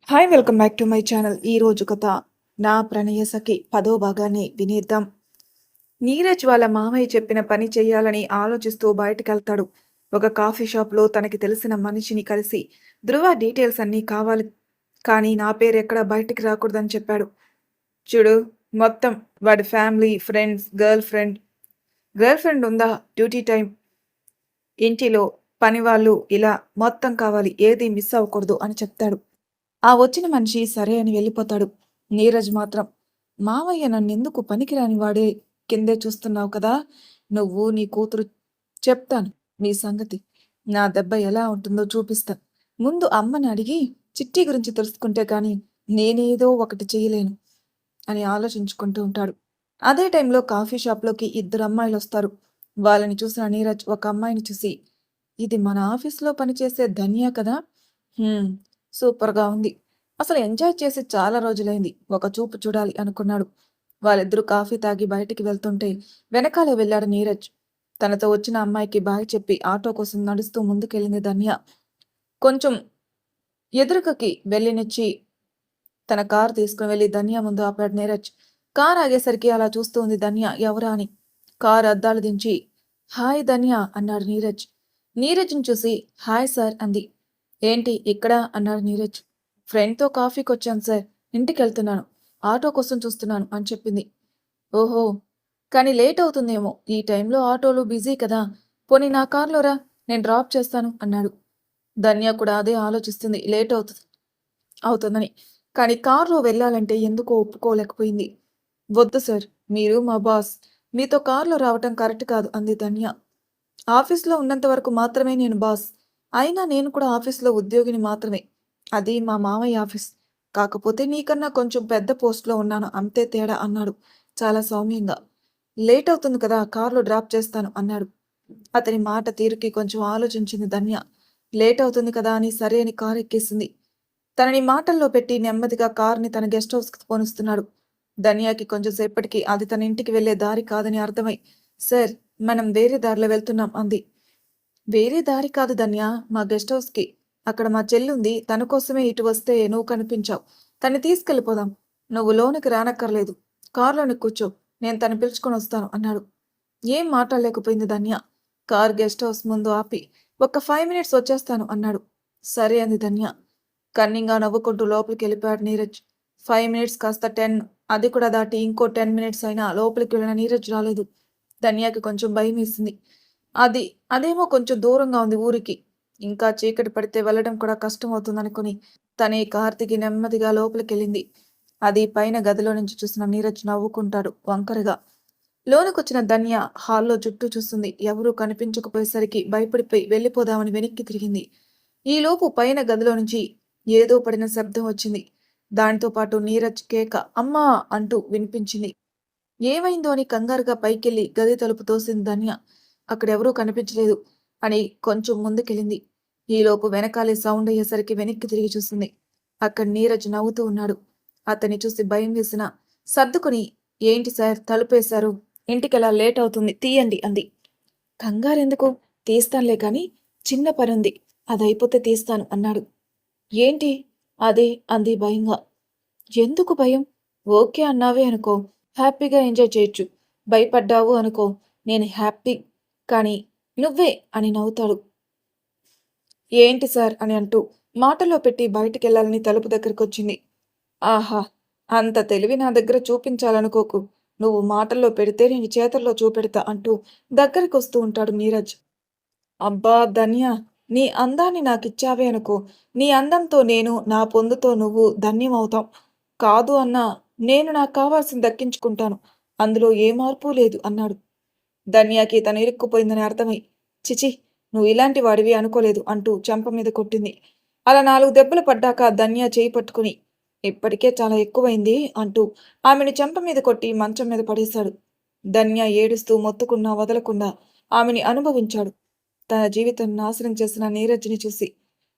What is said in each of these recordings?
Hi welcome back to my channel. ఈ రోజు కథ నా ప్రణయ సఖి 10వ భాగాన్ని వినేద్దాం. నీరజ్ వాళ్ళ మామయ్య చెప్పిన పని చేయాలని ఆలోచిస్తూ బయటకెళ్తాడు. ఒక కాఫీ షాప్లో తనకి తెలిసిన మనిషిని కలిసి ధృవ డీటెయిల్స్ అన్నీ కావాలి, కానీ నా పేరు ఎక్కడ బయటికి రాకూడదని చెప్పాడు. చూడు, మొత్తం వాడి ఫ్యామిలీ, ఫ్రెండ్స్, గర్ల్ ఫ్రెండ్ ఉందా, డ్యూటీ టైం, ఇంటిలో పనివాళ్ళు, ఇలా మొత్తం కావాలి, ఏది మిస్ అవ్వకూడదు అని చెప్తాడు. ఆ వచ్చిన మనిషి సరే అని వెళ్ళిపోతాడు. నీరజ్ మాత్రం, మావయ్య నన్నెందుకు పనికిరాని వాడే కిందే చూస్తున్నావు కదా, నువ్వు నీ కూతురు, చెప్తాను మీ సంగతి, నా దెబ్బ ఎలా ఉంటుందో చూపిస్తా, ముందు అమ్మని అడిగి చిట్టి గురించి తెలుసుకుంటే కానీ నేనేదో ఒకటి చేయలేను అని ఆలోచించుకుంటూ ఉంటాడు. అదే టైంలో కాఫీ షాప్లోకి ఇద్దరు అమ్మాయిలు వస్తారు. వాళ్ళని చూసిన నీరజ్ ఒక అమ్మాయిని చూసి, ఇది మన ఆఫీస్లో పనిచేసే ధన్య కదా, హ్మ్, సూపర్‌గా ఉంది. అసలు ఎంజాయ్ చేసి చాలా రోజులైంది. ఒక చూపు చూడాలి అనుకున్నాడు. వాళ్ళిద్దరూ కాఫీ తాగి బయటికి వెళ్తుంటే వెనకాలే వెళ్ళాడు నీరజ్. తనతో వచ్చిన అమ్మాయికి బాయ్ చెప్పి ఆటో కోసం నడుస్తూ ముందుకెళ్ళింది ధన్య. కొంచెం ఎదురుగకి వెళ్ళనిచ్చి తన కారు తీసుకుని వెళ్ళి ధన్య ముందు ఆపాడు నీరజ్. కారు ఆగేసరికి అలా చూస్తూ ఉంది ధన్య ఎవరా అని. కారు అద్దాలు దించి, హాయ్ ధన్య అన్నాడు నీరజ్. నీరజ్ని చూసి హాయ్ సార్ అంది. ఏంటి ఇక్కడ అన్నాడు నీరజ్. ఫ్రెండ్‌తో కాఫీకొచ్చాను సార్. ఇంటికెళ్తున్నాను. ఆటో కోసం చూస్తున్నాను అని చెప్పింది. ఓహో! కానీ లేట్ అవుతుందేమో. ఈ టైంలో ఆటోలు బిజీ కదా. పోనీ నా కార్‌లో రా, నేను డ్రాప్ చేస్తాను అన్నాడు. ధన్య కూడా అదే ఆలోచిస్తుంది, లేట్ అవుతుందని. కానీ కార్‌లో వెళ్ళాలంటే ఎందుకో ఒప్పుకోలేకపోయింది. వద్దు సార్, మీరు మా బాస్. మీతో కార్‌లో రావటం కరెక్ట్ కాదు అంది ధన్య. ఆఫీస్‌లో ఉన్నంత వరకు మాత్రమే నేను బాస్. అయినా నేను కూడా ఆఫీస్‌లో ఉద్యోగిని మాత్రమే. అది మా మామయ్య ఆఫీస్. కాకపోతే నీకన్నా కొంచెం పెద్ద పోస్ట్‌లో ఉన్నాను, అంతే తేడా అన్నాడు చాలా సౌమ్యంగా. లేట్ అవుతుంది కదా, కార్‌లో డ్రాప్ చేస్తాను అన్నాడు. అతని మాట తీరుకి కొంచెం ఆలోచించింది ధన్య. లేట్ అవుతుంది కదా అని సరే అని కారు ఎక్కేసింది. తనని మాటల్లో పెట్టి నెమ్మదిగా కారుని తన గెస్ట్ హౌస్‌కి పోనిస్తున్నాడు. ధన్యకి కొంచెం సేపటికి అది తన ఇంటికి వెళ్ళే దారి కాదని అర్థమై, సార్, మనం వేరే దారిలో వెళ్తున్నాం అంది. వేరే దారి కాదు ధన్య, మా గెస్ట్ హౌస్‌కి. అక్కడ మా చెల్లుంది. తన కోసమే ఇటు వస్తే నువ్వు కనిపించావు. తన్ని తీసుకెళ్ళిపోదాం. నువ్వు లోనికి రానక్కర్లేదు. కారులోని కూర్చో. నేను తన్ని పిలుచుకొని వస్తాను అన్నాడు. ఏం మాట్లాడలేకపోయింది ధన్య. కారు గెస్ట్ హౌస్ ముందు ఆపి, ఒక్క 5 మినిట్స్ వచ్చేస్తాను అన్నాడు. సరే అంది ధన్య. కన్నింగా నవ్వుకుంటూ లోపలికి వెళ్ళిపోయాడు నీరజ్. 5 మినిట్స్ కాస్త 10, అది కూడా దాటి ఇంకో 10 మినిట్స్ అయినా లోపలికి వెళ్ళిన నీరజ్ రాలేదు. ధన్యకి కొంచెం భయం వేసింది. అది అదేమో కొంచెం దూరంగా ఉంది ఊరికి. ఇంకా చీకటి పడితే వెళ్ళడం కూడా కష్టమవుతుందనుకుని తనే కారు దిగి నెమ్మదిగా లోపలికెళ్ళింది. అది పైన గదిలో నుంచి చూసిన నీరజ్ నవ్వుకుంటాడు వంకరగా. లోనకొచ్చిన ధన్య హాల్లో చుట్టూ చూస్తుంది. ఎవరూ కనిపించకపోయేసరికి భయపడిపోయి వెళ్ళిపోదామని వెనక్కి తిరిగింది. ఈలోపు పైన గదిలో నుంచి ఏదో పడిన శబ్దం వచ్చింది. దానితో పాటు నీరజ్ కేక అమ్మా అంటూ వినిపించింది. ఏమైందో అని కంగారుగా పైకెళ్ళి గది తలుపు తోసింది ధన్య. అక్కడెవరూ కనిపించలేదు అని కొంచెం ముందుకెళ్ళింది. ఈలోపు వెనకాలే సౌండ్ అయ్యేసరికి వెనక్కి తిరిగి చూసింది. అక్కడ నీరజ్ నవ్వుతూ ఉన్నాడు. అతన్ని చూసి భయం వేసిన సర్దుకుని, ఏంటి సార్ తలుపేశారు, ఇంటికెలా లేట్ అవుతుంది, తీయండి అంది. కంగారెందుకు, తీస్తానులే కానీ చిన్న పనుంది, అదైపోతే తీస్తాను అన్నాడు. ఏంటి అదే అంది భయంగా. ఎందుకు భయం? ఓకే అన్నావే అనుకో, హ్యాపీగా ఎంజాయ్ చేయొచ్చు. భయపడ్డావు అనుకో, నేను హ్యాపీ కానీ నువ్వే అని నవ్వుతాడు. ఏంటి సార్ అని అంటూ మాటలో పెట్టి బయటికెళ్ళాలని తలుపు దగ్గరకొచ్చింది. ఆహా! అంత తెలివి నా దగ్గర చూపించాలనుకోకు. నువ్వు మాటల్లో పెడితే నేను చేతల్లో చూపెడతా అంటూ దగ్గరకొస్తూ ఉంటాడు నీరజ్. అబ్బా ధన్య! నీ అందాన్ని నాకిచ్చావే అనుకో, నీ అందంతో నేను, నా పొందుతో నువ్వు ధన్యమవుతాం. కాదు అన్నా నేను నాకు కావాల్సింది దక్కించుకుంటాను. అందులో ఏ మార్పూ లేదు అన్నాడు. ధన్యకి తను ఇరుక్కుపోయిందని అర్థమై, చిచి, నువ్వు ఇలాంటి వాడివి అనుకోలేదు అంటూ చెంప మీద కొట్టింది. అలా 4 దెబ్బలు పడ్డాక ధన్య చేయి పట్టుకుని, ఇప్పటికే చాలా ఎక్కువైంది అంటూ ఆమెను చెంప మీద కొట్టి మంచం మీద పడేశాడు. ధన్య ఏడుస్తూ మొత్తుకున్నా వదలకుండా ఆమెని అనుభవించాడు. తన జీవితం నాశనం చేసిన నీరజ్‌ని చూసి,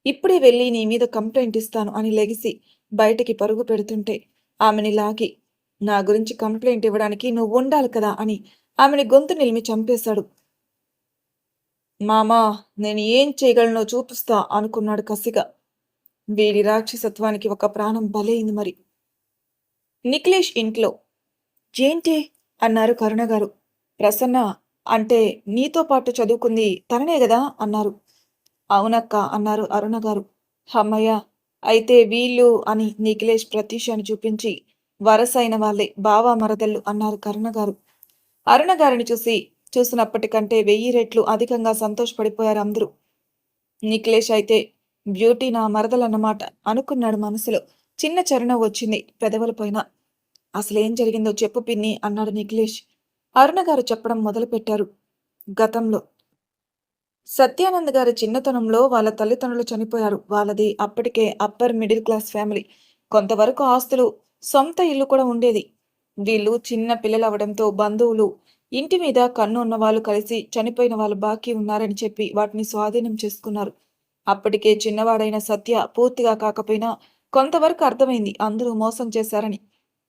ఇప్పుడే వెళ్ళి నీ మీద కంప్లెయింట్ ఇస్తాను అని లెగిసి బయటికి పరుగు పెడుతుంటే ఆమెని లాగి, నా గురించి కంప్లెయింట్ ఇవ్వడానికి నువ్వుండాలి కదా అని ఆమెని గొంతు నిలిమి చంపేశాడు. మామా, నేను ఏం చేయగలనో చూపిస్తా అనుకున్నాడు కసిగా. వీడి రాక్షసత్వానికి ఒక ప్రాణం బలైంది మరి. నిఖిలేష్ ఇంట్లో ఏంటి అన్నారు కరుణ గారు. ప్రసన్న అంటే నీతో పాటు చదువుకుంది తననే గదా అన్నారు. అవునక్క అన్నారు అరుణ గారు. హమ్మయ్య! అయితే వీళ్ళు అని నిఖిలేష్ ప్రత్యూషని చూపించి వరసైన వాళ్ళే బావ మరదళ్ళు అన్నారు కరుణ గారు. అరుణ గారిని చూసినప్పటికంటే 1000 రెట్లు అధికంగా సంతోషపడిపోయారు అందరూ. నిఖిలేష్ అయితే బ్యూటీ నా మరదలన్నమాట అనుకున్నాడు మనసులో. చిన్న చరణం వచ్చింది పెదవుల పైన. అసలేం జరిగిందో చెప్పు పిన్ని అన్నాడు నిఖిలేష్. అరుణ గారు చెప్పడం మొదలుపెట్టారు. గతంలో సత్యానంద్ గారి చిన్నతనంలో వాళ్ళ తల్లిదండ్రులు చనిపోయారు. వాళ్ళది అప్పటికే అప్పర్ మిడిల్ క్లాస్ ఫ్యామిలీ. కొంతవరకు ఆస్తులు, సొంత ఇల్లు కూడా ఉండేది. వీళ్ళు చిన్న పిల్లలవడంతో బంధువులు ఇంటి మీద కన్ను ఉన్న వాళ్ళు కలిసి చనిపోయిన వాళ్ళు బాకీ ఉన్నారని చెప్పి వాటిని స్వాధీనం చేసుకున్నారు. అప్పటికే చిన్నవాడైన సత్య పూర్తిగా కాకపోయినా కొంతవరకు అర్థమైంది అందరూ మోసం చేశారని.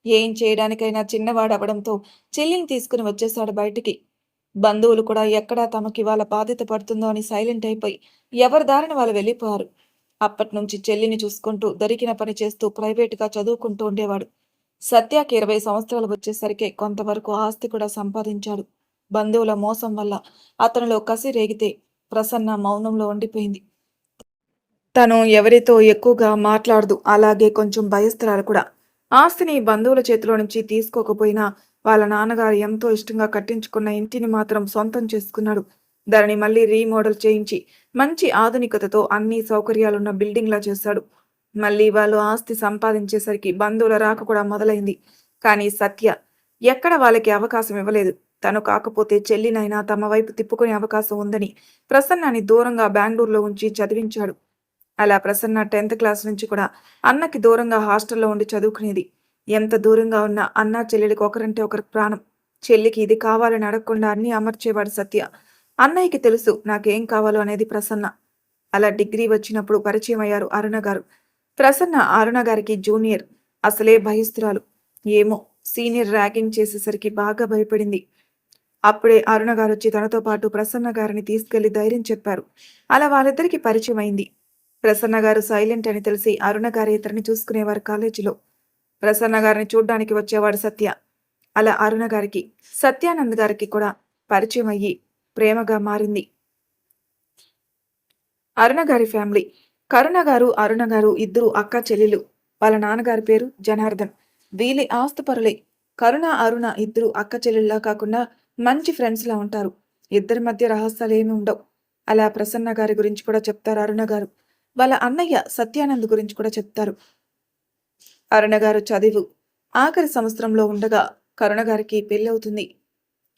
ఏం చేయడానికైనా చిన్నవాడవడంతో చెల్లిని తీసుకుని వచ్చేశాడు బయటికి. బంధువులు కూడా ఎక్కడా తమకి వాళ్ళ బాధ్యత పడుతుందో అని సైలెంట్ అయిపోయి ఎవరి దారిన వాళ్ళు వెళ్ళిపోయారు. అప్పట్నుంచి చెల్లిని చూసుకుంటూ దొరికిన పని చేస్తూ ప్రైవేటుగా చదువుకుంటూ ఉండేవాడు. సత్యాకి 20 సంవత్సరాలు వచ్చేసరికి కొంతవరకు ఆస్తి కూడా సంపాదించాడు. బంధువుల మోసం వల్ల అతనిలో కసి రేగితే ప్రసన్న మౌనంలో ఉండిపోయింది. తను ఎవరితో ఎక్కువగా మాట్లాడదు. అలాగే కొంచెం భయస్థురాలు కూడా. ఆస్తిని బంధువుల చేతిలో నుంచి తీసుకోకపోయినా వాళ్ళ నాన్నగారు ఎంతో ఇష్టంగా కట్టించుకున్న ఇంటిని మాత్రం సొంతం చేసుకున్నాడు. దానిని మళ్ళీ రీమోడల్ చేయించి మంచి ఆధునికతతో అన్ని సౌకర్యాలున్న బిల్డింగ్‌లా చేశాడు. మళ్ళీ వాళ్ళు ఆస్తి సంపాదించేసరికి బంధువుల రాక కూడా మొదలైంది. కానీ సత్య ఎక్కడ వాళ్ళకి అవకాశం ఇవ్వలేదు. తను కాకపోతే చెల్లినైనా తమ వైపు తిప్పుకునే అవకాశం ఉందని ప్రసన్నని దూరంగా బెంగుళూరులో ఉంచి చదివించాడు. అలా ప్రసన్న 10th క్లాస్ నుంచి కూడా అన్నకి దూరంగా హాస్టల్లో ఉండి చదువుకునేది. ఎంత దూరంగా ఉన్నా అన్నా చెల్లెలికి ఒకరంటే ఒకరికి ప్రాణం. చెల్లికి ఇది కావాలని అడగకుండా అన్నీ అమర్చేవాడు సత్య. అన్నయ్యకి తెలుసు నాకేం కావాలో అనేది ప్రసన్న. అలా డిగ్రీ వచ్చినప్పుడు పరిచయం అయ్యారు అరుణ గారు. ప్రసన్న అరుణ గారికి జూనియర్. అసలే భయస్తురాలు. ఏమో సీనియర్ ర్యాగింగ్ చేసేసరికి బాగా భయపడింది. అప్పుడే అరుణ గారొచ్చి తనతో పాటు ప్రసన్న గారిని తీసుకెళ్లి ధైర్యం చెప్పారు. అలా వాళ్ళిద్దరికీ పరిచయం అయింది. ప్రసన్న గారు సైలెంట్ అని తెలిసి అరుణ గారు ఇతరిని చూసుకునేవారు కాలేజీలో. ప్రసన్న గారిని చూడ్డానికి వచ్చేవాడు సత్య. అలా అరుణ గారికి సత్యానంద్ గారికి కూడా పరిచయం అయ్యి ప్రేమగా మారింది. అరుణ గారి ఫ్యామిలీ. కరుణ గారు, అరుణ గారు ఇద్దరు అక్కా చెల్లెలు. వాళ్ళ నాన్నగారి పేరు జనార్దన్. వీళ్ళి ఆస్తుపరులే. కరుణ, అరుణ ఇద్దరు అక్క చెల్లెల్లా కాకుండా మంచి ఫ్రెండ్స్‌లా ఉంటారు. ఇద్దరి మధ్య రహస్యాలేమీ ఉండవు. అలా ప్రసన్న గారి గురించి కూడా చెప్తారు అరుణ గారు. వాళ్ళ అన్నయ్య సత్యానంద్ గురించి కూడా చెప్తారు. అరుణ గారు చదువు ఆఖరి సంవత్సరంలో ఉండగా కరుణ గారికి పెళ్ళవుతుంది.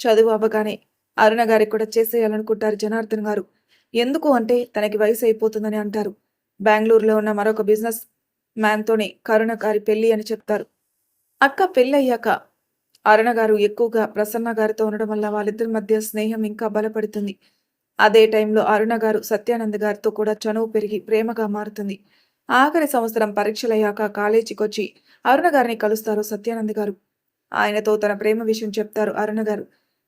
చదువు అవ్వగానే అరుణ గారికి కూడా చేసేయాలనుకుంటారు జనార్దన్ గారు. ఎందుకు అంటే తనకి వయసు అయిపోతుందని అంటారు. బెంగుళూరులో ఉన్న మరొక బిజినెస్ మ్యాన్‌తోనే కరుణ గారి పెళ్లి అని చెప్తారు. అక్క పెళ్ళయ్యాక అరుణ గారు ఎక్కువగా ప్రసన్న గారితో ఉండడం వల్ల వాళ్ళిద్దరి మధ్య స్నేహం ఇంకా బలపడుతుంది. అదే టైంలో అరుణ గారు సత్యానంద్ గారితో కూడా చనువు పెరిగి ప్రేమగా మారుతుంది. ఆఖరి సంవత్సరం పరీక్షలయ్యాక కాలేజీకొచ్చి అరుణ గారిని కలుస్తారు సత్యానంద్ గారు. ఆయనతో తన ప్రేమ విషయం చెప్తారు అరుణ గారు.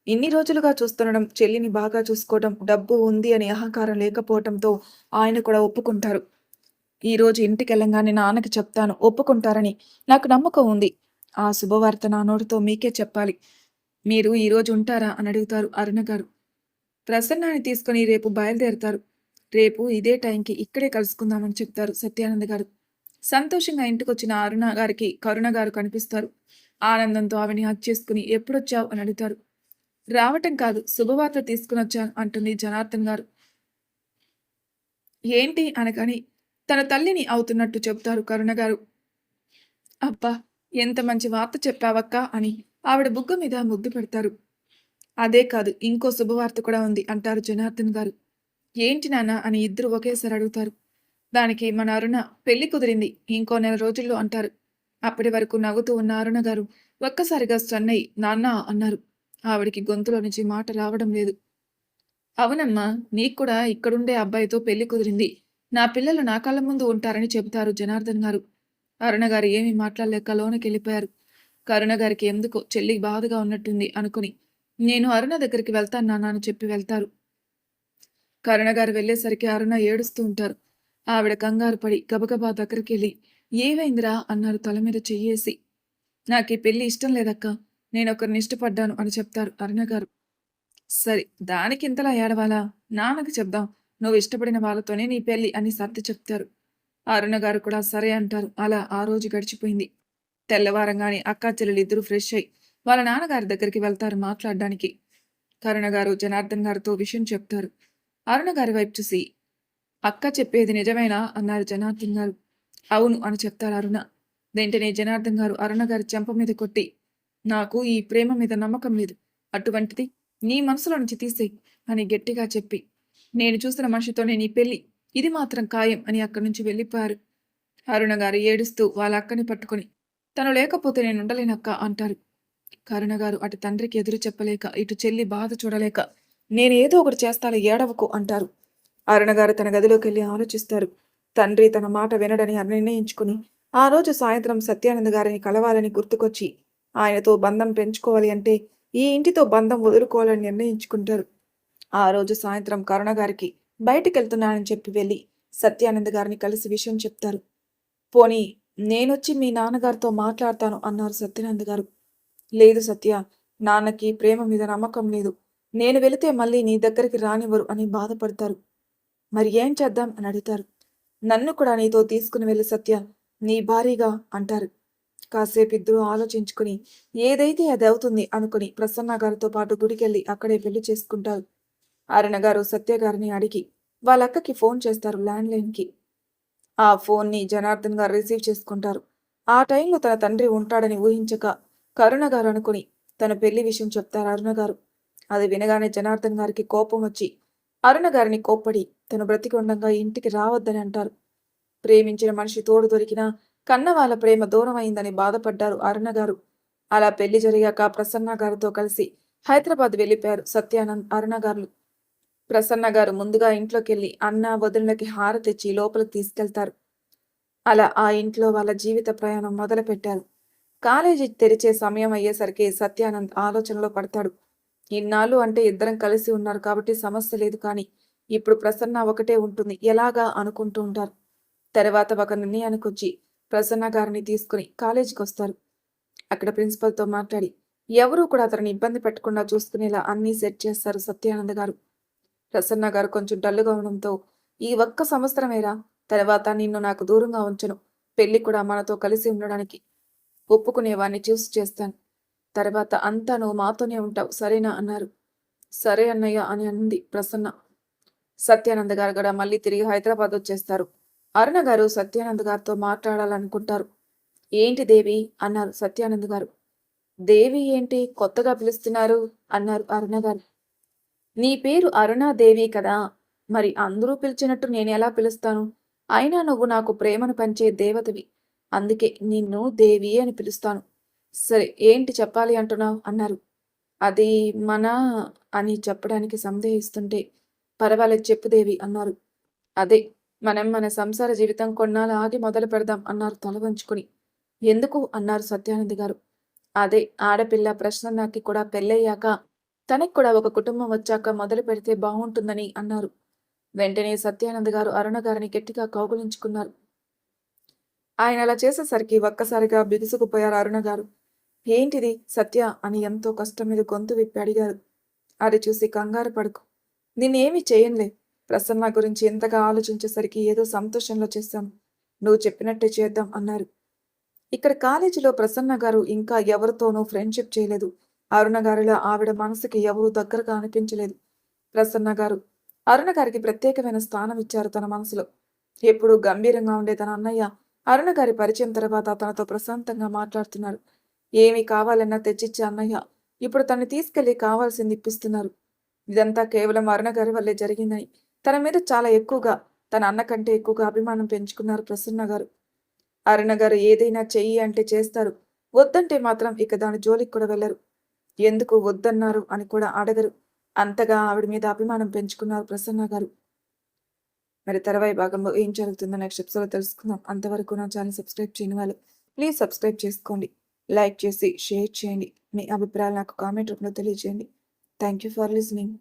ఇన్ని రోజులుగా చూస్తుండడం, చెల్లిని బాగా చూసుకోవడం, డబ్బు ఉంది అని అహంకారం లేకపోవటంతో ఆయన కూడా ఒప్పుకుంటారు. ఈరోజు ఇంటికెళ్ళంగానే నాన్నకి చెప్తాను ఒప్పుకుంటారని నాకు నమ్మకం ఉంది. ఆ శుభవార్త నా నోటితో మీకే చెప్పాలి. మీరు ఈరోజు ఉంటారా అని అడుగుతారు అరుణ గారు. ప్రసన్నాన్ని తీసుకుని రేపు బయలుదేరుతారు. రేపు ఇదే టైంకి ఇక్కడే కలుసుకుందామని చెప్తారు సత్యానంద్ గారు. సంతోషంగా ఇంటికొచ్చిన అరుణ గారికి కరుణ గారు కనిపిస్తారు. ఆనందంతో ఆవిని హగ్ చేసుకుని ఎప్పుడొచ్చావు అని అడుగుతారు. రావటం కాదు శుభవార్త తీసుకునొచ్చాను అంటుంది జనార్దన్ గారు. ఏంటి అనగానే తన తల్లిని అవుతున్నట్టు చెప్తారు కరుణ గారు. అబ్బా ఎంత మంచి వార్త చెప్పావక్క అని ఆవిడ బుగ్గ మీద ముద్దు పెడతారు. అదే కాదు ఇంకో శుభవార్త కూడా ఉంది అంటారు జనార్దన్ గారు. ఏంటి నాన్న అని ఇద్దరు ఒకేసారి అడుగుతారు. దానికి మన అరుణ పెళ్లి కుదిరింది ఇంకో నెల రోజుల్లో అంటారు. అప్పటి వరకు నవ్వుతూ ఉన్న అరుణ గారు ఒక్కసారిగా స్టన్నై నాన్న అన్నారు. ఆవిడికి గొంతులో నుంచి మాట రావడం లేదు. అవునమ్మా నీకు కూడా ఇక్కడుండే అబ్బాయితో పెళ్లి కుదిరింది. నా పిల్లలు నా కళ్ళ ముందు ఉంటారని చెబుతారు జనార్దన్ గారు. అరుణ గారు ఏమీ మాట్లాడలేక లోనకెళ్ళిపోయారు. కరుణ గారికి ఎందుకో చెల్లి బాధగా ఉన్నట్టుంది అనుకుని నేను అరుణ దగ్గరికి వెళ్తాను నాన్న అని చెప్పి వెళ్తారు. కరుణ గారు వెళ్ళేసరికి అరుణ ఏడుస్తూ ఉంటారు. ఆవిడ కంగారు పడి గబగబా దగ్గరికెళ్ళి ఏమైందిరా అన్నారు తల మీద చెయ్యేసి. నాకీ పెళ్లి ఇష్టం లేదక్కా. నేనొకరిని ఇష్టపడ్డాను అని చెప్తారు అరుణ గారు. సరే దానికింతలా ఏడవాలా? నాన్నకి చెప్దాం. నువ్వు ఇష్టపడిన వాళ్ళతోనే నీ పెళ్లి అని సర్ది చెప్తారు. అరుణ గారు కూడా సరే అంటారు. అలా ఆ రోజు గడిచిపోయింది. తెల్లవారంగానే అక్కా చెల్లెలిద్దరూ ఫ్రెష్ అయి వాళ్ళ నాన్నగారి దగ్గరికి వెళ్తారు మాట్లాడడానికి. కరుణ గారు జనార్దన్ గారితో విషయం చెప్తారు. అరుణ గారి వైపు చూసి అక్క చెప్పేది నిజమేనా అన్నారు జనార్దన్ గారు. అవును అని చెప్తారు అరుణ. వెంటనే జనార్దన్ గారు అరుణ గారి చెంప మీద కొట్టి నాకు ఈ ప్రేమ మీద నమ్మకం లేదు. అటువంటిది నీ మనసులో నుంచి తీసేయ్ అని గట్టిగా చెప్పి నేను చూసిన మనిషితోనే నీ పెళ్లి. ఇది మాత్రం ఖాయం అని అక్కడి నుంచి వెళ్ళిపోయారు. అరుణ గారు ఏడుస్తూ వాళ్ళ అక్కని పట్టుకొని తను లేకపోతే నేను ఉండలేనక్క అంటారు. కరుణ గారు అటు తండ్రికి ఎదురు చెప్పలేక ఇటు చెల్లి బాధ చూడలేక నేనేదో ఒకటి చేస్తాను ఏడవకు అంటారు. అరుణ గారు తన గదిలోకెళ్ళి ఆలోచిస్తారు. తండ్రి తన మాట వినడని నిర్ణయించుకుని ఆ రోజు సాయంత్రం సత్యానంద్ గారిని కలవాలని గుర్తుకొచ్చి ఆయనతో బంధం పెంచుకోవాలి అంటే ఈ ఇంటితో బంధం వదులుకోవాలని నిర్ణయించుకుంటారు. ఆ రోజు సాయంత్రం కరుణ గారికి బయటికెళ్తున్నానని చెప్పి వెళ్ళి సత్యానంద్ గారిని కలిసి విషయం చెప్తారు. పోనీ నేనొచ్చి మీ నాన్నగారితో మాట్లాడతాను అన్నారు సత్యానంద్ గారు. లేదు సత్య, నాన్నకి ప్రేమ మీద నమ్మకం లేదు. నేను వెళితే మళ్ళీ నీ దగ్గరికి రానివ్వరు అని బాధపడతారు. మరి ఏం చేద్దాం అని అడుగుతారు. నన్ను కూడా నీతో తీసుకుని వెళ్ళి సత్య, నీ భారీగా అంటారు. కాసేపు ఇద్దరూ ఆలోచించుకుని ఏదైతే అది అవుతుంది అనుకుని ప్రసన్న గారితో పాటు గుడికెళ్ళి అక్కడే పెళ్లి చేసుకుంటారు. అరుణ గారు సత్య గారిని అడిగి వాళ్ళక్కకి ఫోన్ చేస్తారు ల్యాండ్లైన్కి. ఆ ఫోన్ని జనార్దన్ గారు రిసీవ్ చేసుకుంటారు. ఆ టైంలో తన తండ్రి ఉంటాడని ఊహించక కరుణ గారు అనుకుని తన పెళ్లి విషయం చెప్తారు అరుణ గారు. అది వినగానే జనార్దన్ గారికి కోపం వచ్చి అరుణ గారిని కోప్పడి తను బ్రతికి ఉండగా ఇంటికి రావద్దని అంటారు. ప్రేమించిన మనిషి తోడు దొరికినా కన్న వాళ్ళ ప్రేమ దూరం అయిందని బాధపడ్డారు అరుణ గారు. అలా పెళ్లి జరిగాక ప్రసన్న గారితో కలిసి హైదరాబాద్ వెళ్ళిపోయారు సత్యానంద్ అరుణ గారు. ప్రసన్న గారు ముందుగా ఇంట్లోకెళ్ళి అన్న వదినలకి హారతిచ్చి లోపలికి తీసుకెళ్తారు. అలా ఆ ఇంట్లో వాళ్ళ జీవిత ప్రయాణం మొదలుపెట్టారు. కాలేజీ తెరిచే సమయం అయ్యేసరికి సత్యానంద్ ఆలోచనలో పడతాడు. ఇన్నాళ్ళు అంటే ఇద్దరం కలిసి ఉన్నారు కాబట్టి సమస్య లేదు, కానీ ఇప్పుడు ప్రసన్న ఒకటే ఉంటుంది ఎలాగా అనుకుంటూ ఉంటారు. తర్వాత ఒక నిర్ణయానికి వచ్చి ప్రసన్న గారిని తీసుకుని కాలేజీకి వస్తారు. అక్కడ ప్రిన్సిపల్తో మాట్లాడి ఎవరూ కూడా అతన్ని ఇబ్బంది పెట్టకుండా చూసుకునేలా అన్నీ సెట్ చేస్తారు సత్యానంద్ గారు. ప్రసన్న గారు కొంచెం డల్లుగా ఉండడంతో ఈ ఒక్క సంవత్సరమేరా, తర్వాత నిన్ను నాకు దూరంగా ఉంచను. పెళ్లి కూడా మనతో కలిసి ఉండడానికి ఒప్పుకునేవాణ్ణి చూసి చేస్తాను. తర్వాత అంతా నువ్వు మాతోనే ఉంటావు సరేనా అన్నారు. సరే అన్నయ్య అని అంది ప్రసన్న. సత్యానంద్ గారు కూడా మళ్ళీ తిరిగి హైదరాబాద్ వచ్చేస్తారు. అరుణ గారు సత్యానంద్ గారితో మాట్లాడాలనుకుంటారు. ఏంటి దేవి అన్నారు సత్యానంద్ గారు. దేవి ఏంటి కొత్తగా పిలుస్తున్నారు అన్నారు అరుణ గారు. నీ పేరు అరుణాదేవి కదా, మరి అందరూ పిలిచినట్టు నేను ఎలా పిలుస్తాను? అయినా నువ్వు నాకు ప్రేమను పంచే దేవతవి, అందుకే నిన్ను దేవి అని పిలుస్తాను. సరే ఏంటి చెప్పాలి అంటున్నావు అన్నారు. అది మన అని చెప్పడానికి సందేహిస్తుంటే పర్వాలేదు చెప్పు దేవి అన్నారు. అదే మనం మన సంసార జీవితం కొన్నాళ్ళు ఆగి మొదలు పెడదాం అన్నారు తల వంచుకుని. ఎందుకు అన్నారు సత్యానంద్ గారు. అదే ఆడపిల్ల ప్రశ్నకి కూడా పెళ్ళయ్యాక తనకి కూడా ఒక కుటుంబం వచ్చాక మొదలు పెడితే బాగుంటుందని అన్నారు. వెంటనే సత్యానంద్ గారు అరుణ గారిని గట్టిగా కౌగులించుకున్నారు. ఆయన అలా చేసేసరికి ఒక్కసారిగా బిగుసుకుపోయారు అరుణ గారు. ఏంటిది సత్య అని ఎంతో కష్టం మీద గొంతు విప్పి అడిగారు. అది చూసి కంగారు పడుకు, నిన్నేమీ చేయనులే. ప్రసన్న గురించి ఎంతగా ఆలోచించేసరికి ఏదో సంతోషంలో చేశాను. నువ్వు చెప్పినట్టే చేద్దాం అన్నారు. ఇక్కడ కాలేజీలో ప్రసన్న గారు ఇంకా ఎవరితోనూ ఫ్రెండ్షిప్ చేయలేదు. అరుణ గారిలా ఆవిడ మనసుకి ఎవరూ దగ్గరగా అనిపించలేదు. ప్రసన్న గారు అరుణ గారికి ప్రత్యేకమైన స్థానం ఇచ్చారు తన మనసులో. ఎప్పుడూ గంభీరంగా ఉండే తన అన్నయ్య అరుణ గారి పరిచయం తర్వాత తనతో ప్రశాంతంగా మాట్లాడుతున్నారు. ఏమి కావాలన్నా తెచ్చిచ్చే అన్నయ్య ఇప్పుడు తనని తీసుకెళ్లి కావాల్సింది ఇప్పిస్తున్నారు. ఇదంతా కేవలం అరుణ గారి వల్లే జరిగిందని తన మీద చాలా ఎక్కువగా, తన అన్న కంటే ఎక్కువగా అభిమానం పెంచుకున్నారు ప్రసన్న గారు. అరుణ గారు ఏదైనా చెయ్యి అంటే చేస్తారు, వద్దంటే మాత్రం ఇక దాని జోలికి కూడా వెళ్ళరు. ఎందుకు వద్దన్నారు అని కూడా అడగరు. అంతగా ఆవిడ మీద అభిమానం పెంచుకున్నారు ప్రసన్న గారు. మరి తర్వాయి భాగంలో ఏం జరుగుతుందో నెక్స్ట్ ఎపిసోడ్లో తెలుసుకుందాం. అంతవరకు నా ఛానల్ సబ్స్క్రైబ్ చేయని వాళ్ళు ప్లీజ్ సబ్స్క్రైబ్ చేసుకోండి. లైక్ చేసి షేర్ చేయండి. మీ అభిప్రాయాలు నాకు కామెంట్ రూపంలో తెలియజేయండి. Thank you for listening.